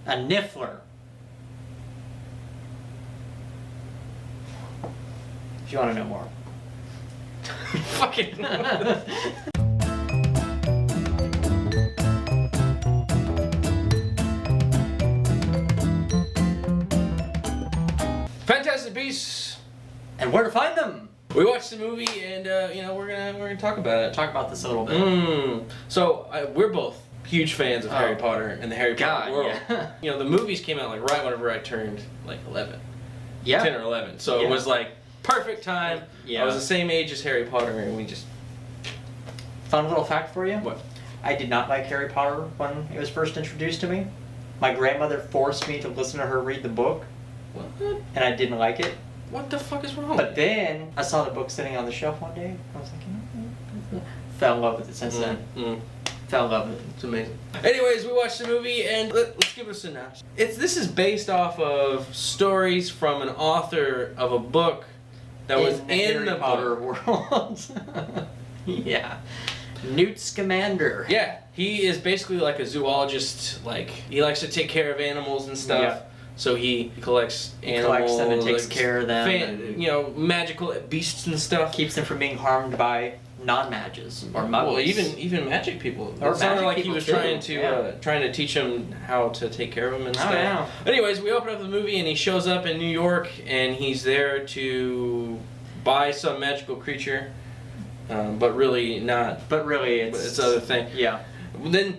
A niffler. If you want to know more. Fucking. Fantastic Beasts. And where to find them? We watched the movie, and we're gonna talk about it. Talk about this a little bit. So we're both huge fans of Harry Potter and the Harry Potter world. Yeah. You know, the movies came out like right whenever I turned like 11, Yeah. 10 or 11. So it was like perfect time. Yeah. I was the same age as Harry Potter, and we just. Fun little fact for you. What? I did not like Harry Potter when it was first introduced to me. My grandmother forced me to listen to her read the book, What? and I didn't like it. What the fuck is wrong? But then I saw the book sitting on the shelf one day. I was like, fell in love with it since then. Fell in love with it. It's amazing. Anyways, we watched the movie, and let's give it a synopsis. This is based off of stories from an author of a book that was in Harry the Potter book. world. Yeah. Newt Scamander. Yeah, he is basically like a zoologist. Like, he likes to take care of animals and stuff. Yeah. So he collects animals. Collects them and takes care of them. And, magical beasts and stuff. Keeps them from being harmed by non-mages or muggles. Well, even magic people. Or It sounded magic like he people was too. trying to teach them how to take care of them and stuff. yeah. Anyways, we open up the movie and he shows up in New York and he's there to buy some magical creature, but really not. But really, it's other thing. Yeah. Then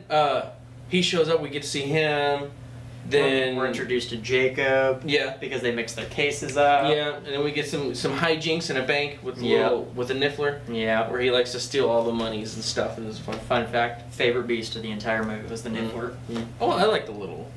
he shows up. We get to see him. Then we're introduced to Jacob. Yeah. Because they mix their cases up. Yeah, and then we get some hijinks in a bank with a niffler. Yeah. Where he likes to steal all the monies and stuff, and it's fun. Fun fact: favorite beast of the entire movie was the niffler. Oh, I like the little.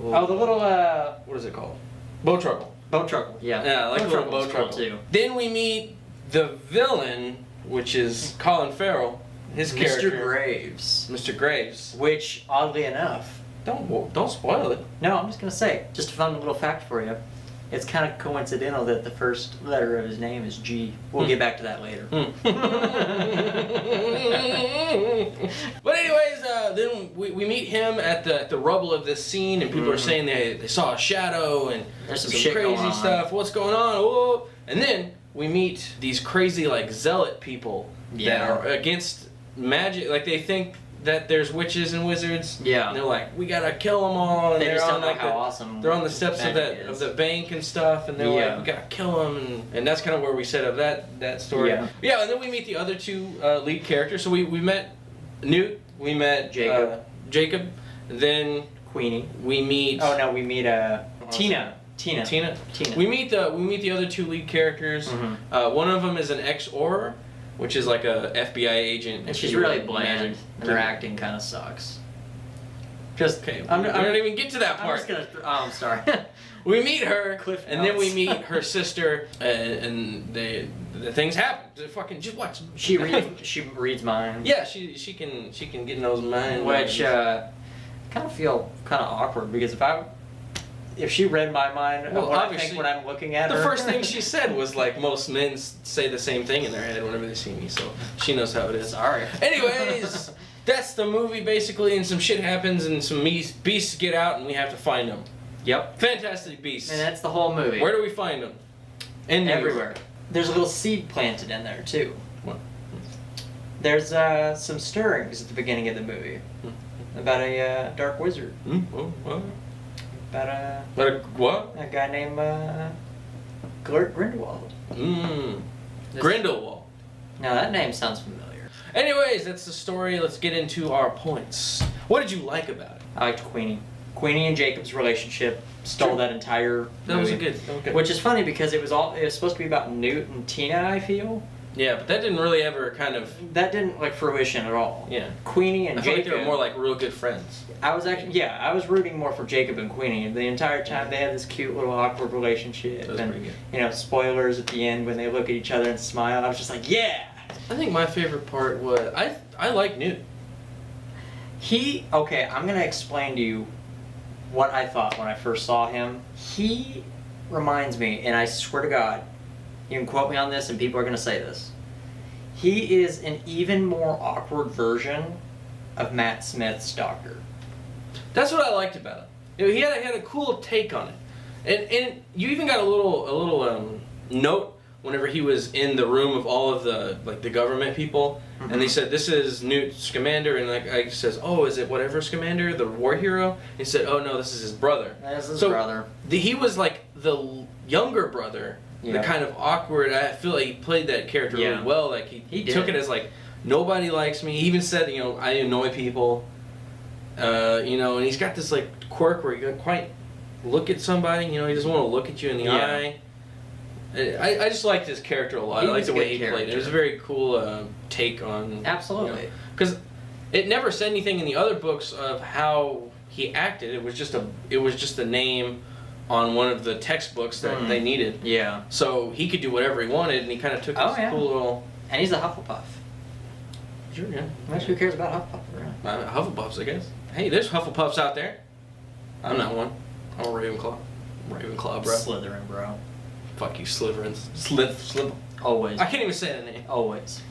Oh, the little What is it called? Bowtruckle. Bowtruckle. Yeah. Yeah, I like the little Bowtruckle Bowtruckle too. Then we meet the villain, which is Colin Farrell. His character. Mr. Graves. Mr. Graves. Which, oddly enough. Don't spoil it. No, I'm just gonna say, just a fun little fact for you. It's kind of coincidental that the first letter of his name is G. We'll get back to that later. But anyways, then we meet him at the rubble of this scene, and people are saying they saw a shadow and There's some some shit crazy going on. stuff. What's going on? Whoa. And then we meet these crazy like zealot people that are against magic. Like they think that there's witches and wizards. Yeah. And they're like, we gotta kill them all. And They they're just on don't know like how awesome they're on the steps of magic is. the bank and stuff, and they're like, we gotta kill them, and that's kind of where we set up that story. Yeah. And then we meet the other two lead characters. So we met Newt, we met Jacob, then Queenie. we meet. Oh no, we meet Tina. We meet the other two lead characters. One of them is an ex-Auror, which is like a FBI agent. And she's really bland, and her acting kind of sucks. Just okay. We don't even get to that part. I'm sorry. We meet her, Cliff and then we notes. meet her sister, and the things happen. Fucking just watch. She reads minds. Yeah, she can get in those minds. Which kind of feel kind of awkward because if she read my mind, Well, what I obviously, think when I'm looking at her. the first thing she said was like most men say the same thing in their head whenever they see me, so she knows how it is. Sorry. Anyways, that's the movie basically, and some shit happens, and some beasts get out, and we have to find them. Yep. Fantastic beasts. And that's the whole movie. Where do we find them? In New Everywhere. York. There's a little seed planted in there too. What? There's some stirrings at the beginning of the movie about a dark wizard. What? About What? a guy named Grindelwald. Grindelwald. Now that name sounds familiar. Anyways, that's the story. Let's get into our points. What did you like about it? I liked Queenie. Queenie and Jacob's relationship stole that entire movie. That was good. Which is funny because it was supposed to be about Newt and Tina, I feel. Yeah, but that didn't really ever kind of. That didn't fruition at all. Yeah. Queenie and I feel Jacob. like they were more like real good friends. I was rooting more for Jacob and Queenie. The entire time they had this cute little awkward relationship. That was and, pretty good. Spoilers at the end when they look at each other and smile. I was just like, yeah! I think my favorite part was I like Newt. Okay, I'm going to explain to you what I thought when I first saw him. He reminds me, and I swear to God, you can quote me on this and people are going to say this. He is an even more awkward version of Matt Smith's Doctor. That's what I liked about him. He had a cool take on it, and you even got a little note whenever he was in the room of all of the government people, and they said, "This is Newt Scamander," and I says, "Oh, is it whatever Scamander, the war hero?" And he said, "Oh no, this is his brother." That's his brother. He was like the younger brother, the kind of awkward. I feel like he played that character really well. Like he took it as like, nobody likes me. He even said, I annoy people. And he's got this like quirk where he can quite look at somebody. He doesn't want to look at you in the eye. I just liked his character a lot. I liked the way he played it. It was a very cool take on. Absolutely. Because it never said anything in the other books of how he acted. It was just a name on one of the textbooks that they needed. Yeah. So he could do whatever he wanted, and he kind of took this cool little. And he's a Hufflepuff. Sure, yeah. Who cares about Hufflepuff? Right? Hufflepuffs, I guess. Hey, there's Hufflepuffs out there. I'm not one. I'm a Ravenclaw. Ravenclaw, bro. Slytherin, bro. Fuck you, Slytherins. Slith. Always. I can't even say the name. Always.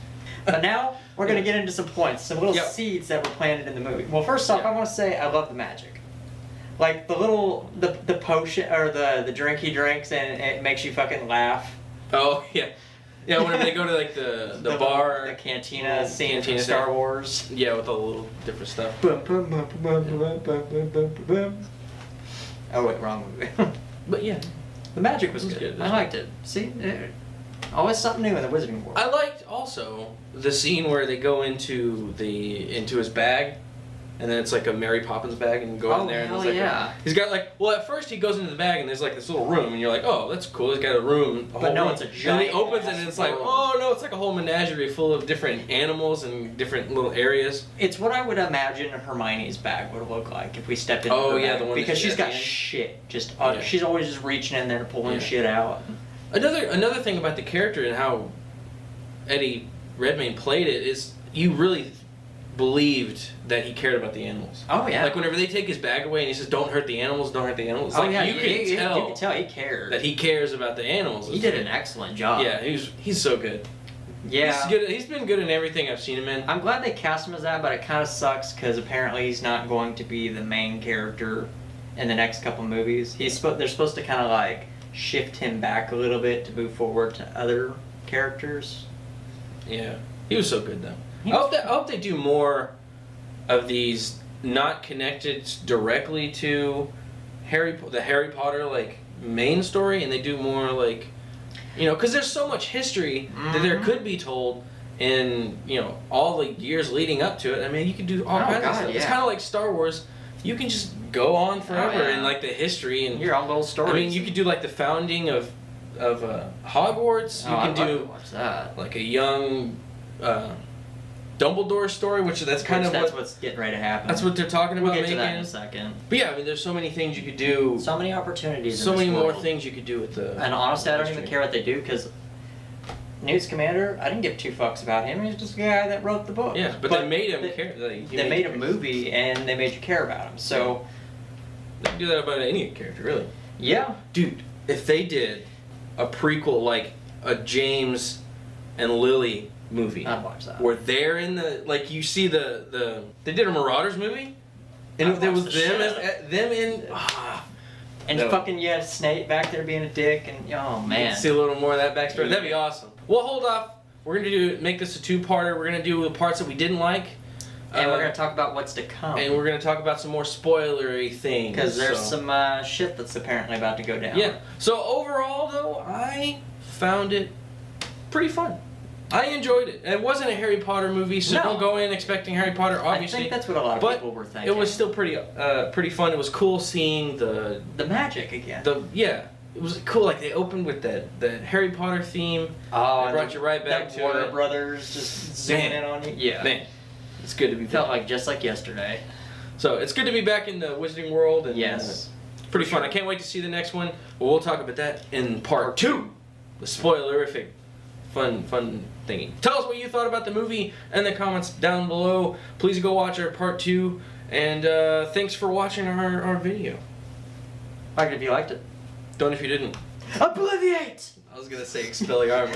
But now we're going to get into some points, some little seeds that were planted in the movie. Well, first off, I want to say I love the magic. Like the potion or the drink he drinks and it makes you fucking laugh. Oh yeah. Yeah, whenever they go to like the bar, the cantina scene from Star Wars. Yeah, with all the little different stuff. Oh wait, wrong movie. But yeah, the magic was good. I liked it. See, always something new in the Wizarding World. I liked also the scene where they go into his bag. And then it's like a Mary Poppins bag, and you go in there, and he's got at first he goes into the bag, and there's like this little room, and you're like, oh, that's cool, he's got a room, but no, it's a giant. And he opens it, and it's like, oh no, it's like a whole menagerie full of different animals and different little areas. It's what I would imagine Hermione's bag would look like if we stepped into her bag. The one because she's got shit, she's always just reaching in there and pulling shit out. Another thing about the character and how Eddie Redmayne played it is you really believed that he cared about the animals. Oh yeah. Like whenever they take his bag away and he says, "Don't hurt the animals, don't hurt the animals." Like, you can tell he cared. That he cares about the animals. He did an excellent job. Yeah, he's so good. Yeah. He's been good in everything I've seen him in. I'm glad they cast him as that, but it kind of sucks because apparently he's not going to be the main character in the next couple movies. They're supposed to kind of like shift him back a little bit to move forward to other characters. Yeah, he was so good though. I hope they do more of these not connected directly to the Harry Potter like main story, and they do more like, because there's so much history that there could be told in all the years leading up to it. I mean, you could do all kinds of stuff. Yeah. It's kind of like Star Wars. You can just go on forever in like the history and your own little stories. I mean, you could do like the founding of Hogwarts. You can do like a young. Dumbledore story, that's what's getting ready to happen. That's what they're talking about. We'll get to that in a second. But yeah, I mean, there's so many things you could do. So many opportunities. So many more things you could do with the. And honestly, I don't even care what they do because Newt Scamander, I didn't give two fucks about him. He's just a guy that wrote the book. Yeah, but they made him care. They made a movie and they made you care about him. So they can do that about any character, really. Yeah, dude. If they did a prequel like a James and Lily movie. I'd watch that. Where they're in you see they did a Marauders movie, and if there was them in. And fucking you have Snape back there being a dick, and oh man, see a little more of that backstory. That'd be awesome. Well, hold off. We're gonna make this a two-parter. We're gonna do the parts that we didn't like, and we're gonna talk about what's to come. And we're gonna talk about some more spoilery things because there's some shit that's apparently about to go down. Yeah. So overall, though, I found it pretty fun. I enjoyed it. It wasn't a Harry Potter movie, so don't go in expecting Harry Potter, obviously. I think that's what a lot of people were thinking. It was still pretty fun. It was cool seeing the magic again. It was cool. Like they opened with the Harry Potter theme. Oh, and brought you right back to Warner Brothers just zooming in on you. Yeah, man, it's good to be. Felt like just like yesterday. So it's good to be back in the Wizarding World, and yes, pretty fun. I can't wait to see the next one. Well, we'll talk about that in part 2. The spoilerific, fun thingy. Tell us what you thought about the movie in the comments down below. Please go watch our part 2, and thanks for watching our video. Like it if you liked it. Don't if you didn't. Obliviate! I was gonna say Expelliarmus.